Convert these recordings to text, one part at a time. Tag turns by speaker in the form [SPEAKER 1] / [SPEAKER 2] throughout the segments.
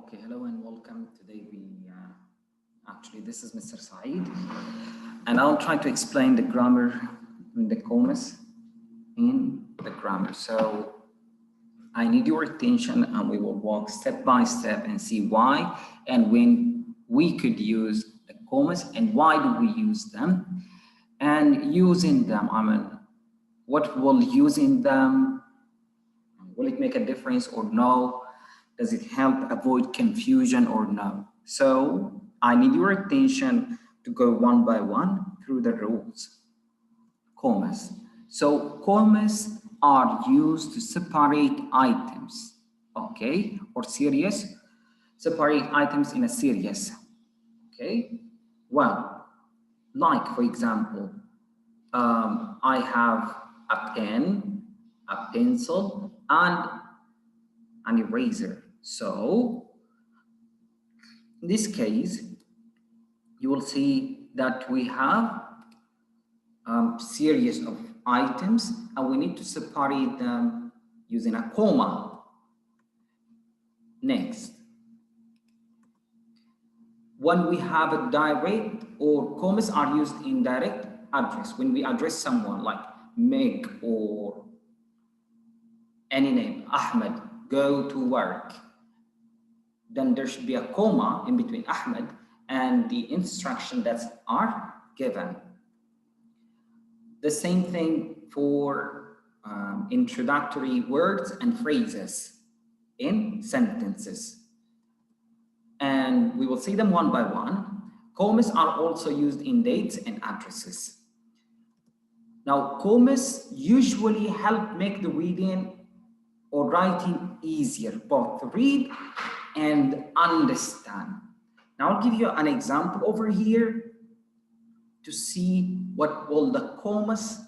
[SPEAKER 1] Okay, hello and welcome. Today this is Mr. Saeed, and I'll try to explain the grammar in the commas in the grammar. So I need your attention and we will walk step by step and see why and when we could use the commas and why do we use them. And using them, what will using them, will it make a difference or no? Does it help avoid confusion or no? So I need your attention to go one by one through the rules. Commas. So commas are used to separate items, okay, or series. Separate items in a series, okay. Well, like for example, I have a pen, a pencil, and an eraser. So in this case, you will see that we have a series of items and we need to separate them using a comma. Next, when we have a direct, or commas are used in direct address, when we address someone like Meg or any name, Ahmed, go to work, then there should be a comma in between Ahmed and the instruction that are given. The same thing for introductory words and phrases in sentences. And we will see them one by one. Commas are also used in dates and addresses. Now, commas usually help make the reading or writing easier, both to read and understand. Now I'll give you an example over here to see what will the commas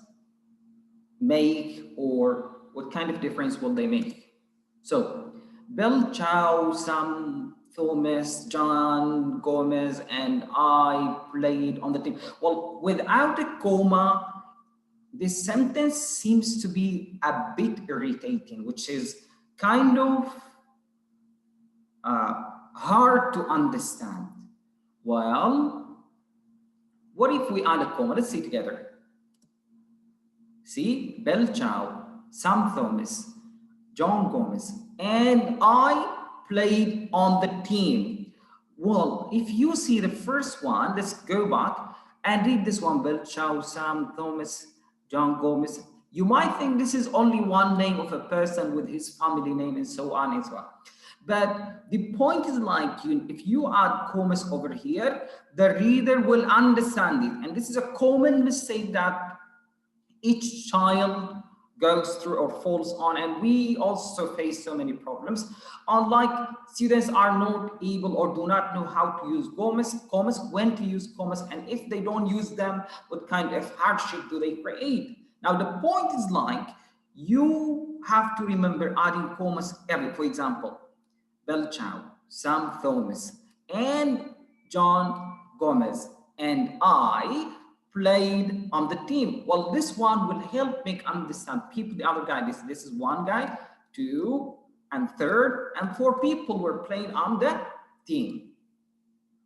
[SPEAKER 1] make or what kind of difference will they make. So, Bill, Chow, Sam, Thomas, John, Gomez, and I played on the team. Well, without a comma, this sentence seems to be a bit irritating, which is kind of hard to understand. Well, what if we add a comma? Let's see together. See, Bell Chow, Sam Thomas, John Gomez, and I played on the team. Well, if you see the first one, let's go back and read this one, Bell Chow, Sam Thomas, John Gomez. You might think this is only one name of a person with his family name and so on and so on. But the point is like, if you add commas over here, the reader will understand it. And this is a common mistake that each child goes through or falls on. And we also face so many problems. Unlike students are not able or do not know how to use commas, when to use commas, and if they don't use them, what kind of hardship do they create? Now, the point is like, you have to remember adding commas for example, Bell Chow, Sam Thomas, and John Gomez, and I played on the team. Well, this one will help make understand people, the other guy, this is one guy, two, and third, and four people were playing on the team.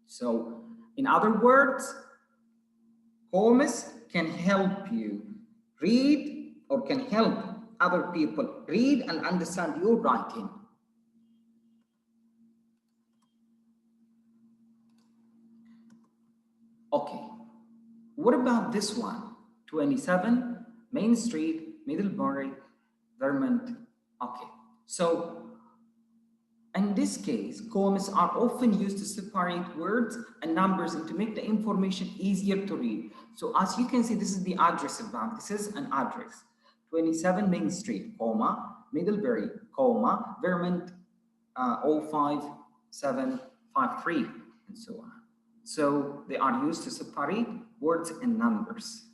[SPEAKER 1] So, in other words, commas can help you read or can help other people read and understand your writing. Okay, what about this one? 27 Main Street, Middlebury, Vermont. Okay, so in this case, commas are often used to separate words and numbers and to make the information easier to read. So as you can see, this is the address of that. This is an address. 27 Main Street, comma, Middlebury, comma, Vermont 05753, and so on. So they are used to separate words and numbers.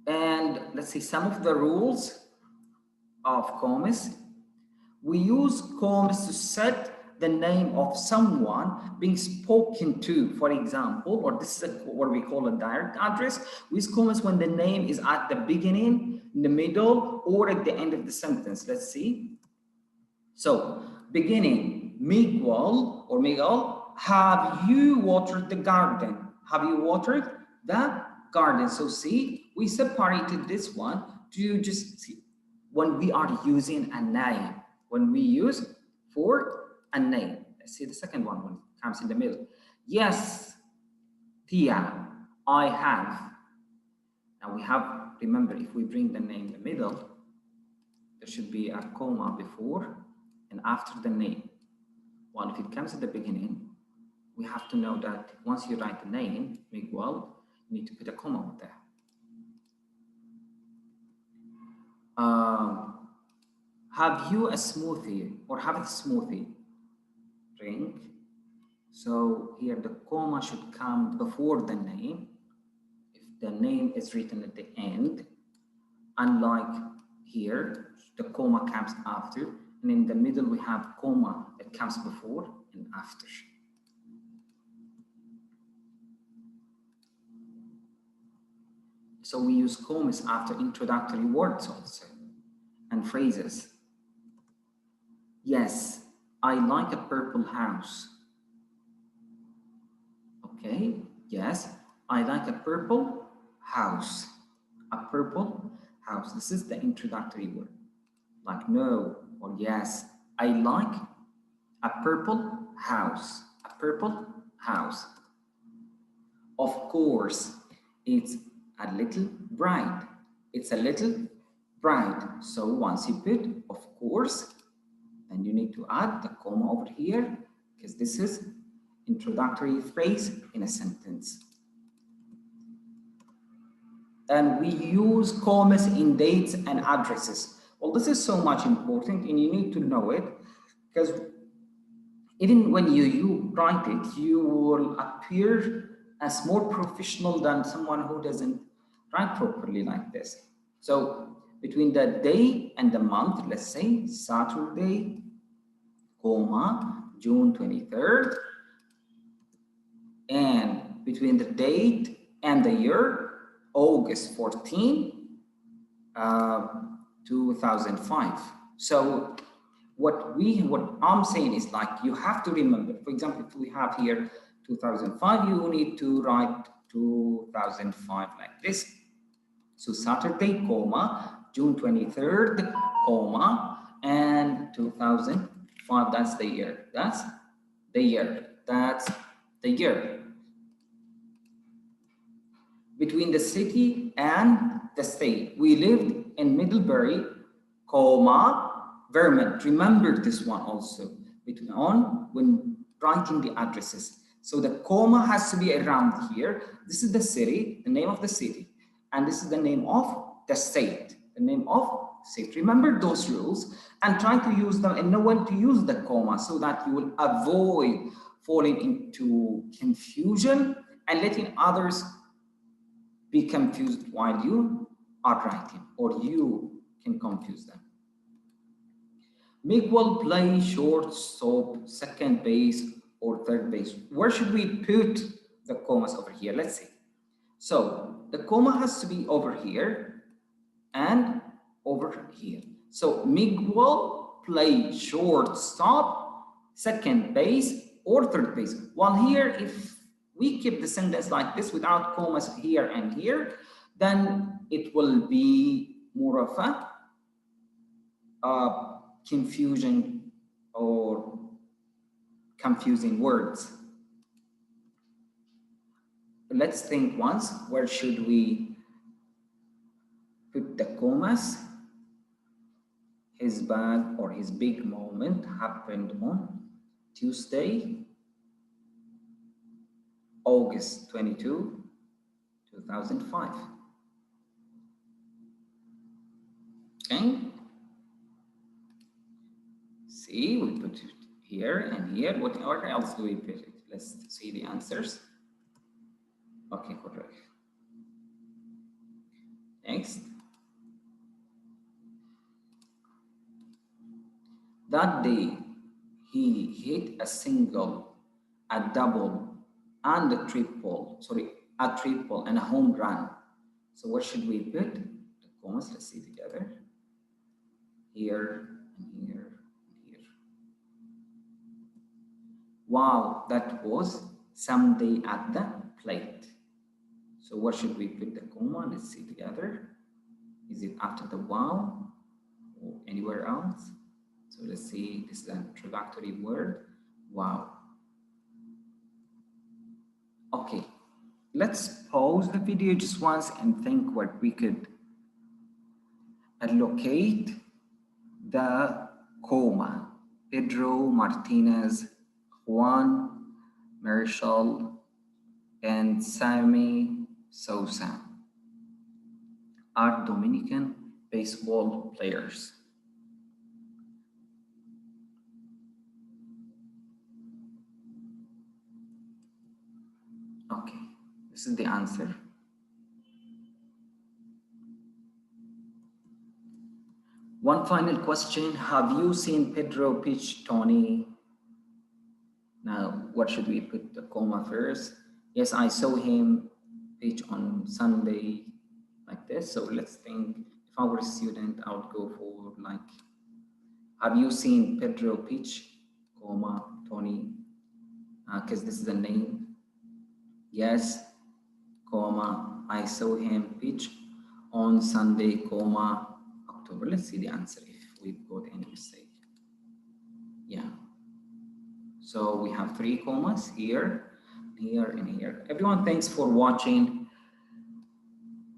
[SPEAKER 1] And let's see some of the rules of commas. We use commas to set the name of someone being spoken to, for example, or this is what we call a direct address. We use commas when the name is at the beginning, in the middle, or at the end of the sentence. Let's see. So, beginning, Miguel or Miguel, have you watered the garden? Have you watered the garden? So see, we separated this one to just see when we are using a name. When we use for a name. Let's see the second one when it comes in the middle. Yes, Tia, I have. Now we have, remember, if we bring the name in the middle, there should be a comma before and after the name. Well, if it comes at the beginning, we have to know that once you write the name, Miguel, you need to put a comma with that. Have you a smoothie or have a smoothie drink? So here the comma should come before the name. If the name is written at the end, unlike here, the comma comes after, and in the middle we have comma that comes before and after. So we use commas after introductory words also and phrases. Yes, I like a purple house. Okay, yes, I like a purple house. A purple house. This is the introductory word. Like no or yes. I like a purple house. A purple house. Of course, it's a little bright. It's a little bright. So once you put of course, then you need to add the comma over here because this is introductory phrase in a sentence. And we use commas in dates and addresses. Well, this is so much important and you need to know it because even when you write it, you will appear as more professional than someone who doesn't write properly like this. So between the day and the month, let's say Saturday, comma, June 23rd, and between the date and the year, August 14, 2005. So what I'm saying is like you have to remember, for example, if we have here 2005, you need to write 2005 like this. So Saturday, comma, June 23rd, comma, and 2005, that's the year. That's the year. That's the year. Between the city and the state, we lived in Middlebury, comma, Vermont. Remember this one also when writing the addresses. So the comma has to be around here. This is the city, the name of the city, and this is the name of the state, the name of state. Remember those rules and try to use them and know when to use the comma so that you will avoid falling into confusion and letting others be confused while you are writing, or you can confuse them. Miguel play shortstop, second base, or third base. Where should we put the commas over here? Let's see. So the comma has to be over here and over here. So Miguel play shortstop, second base, or third base. While here, if we keep the sentence like this without commas here and here, then it will be more of a confusion or confusing words. Let's think once, where should we put the commas? His bad or his big moment happened on Tuesday, August 22, 2005. Okay. See, we put it here and here. What else do we put it? Let's see the answers. Okay, correct. Next. That day, he hit a single, a double, and a triple and a home run. So where should we put the commas? Let's see together. Here and here and here. Wow, that was someday at the plate. So where should we put the comma? Let's see together. Is it after the wow or anywhere else? So let's see, this is an introductory word, wow. Okay, let's pause the video just once and think what we could allocate the comma. Pedro, Martinez, Juan, Marshall, and Sammy Sosa are Dominican baseball players. Okay, this is the answer. One final question. Have you seen Pedro pitch Tony? Now, what should we put the comma first? Yes, I saw him pitch on Sunday like this. So let's think, if I were a student, I would go for like, have you seen Pedro pitch, comma, Tony? Because this is a name. Yes, comma, I saw him pitch on Sunday, comma, October. Let's see the answer if we've got any mistake. Yeah. So we have 3 commas here, here, and here. Everyone, thanks for watching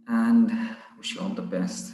[SPEAKER 1] and wish you all the best.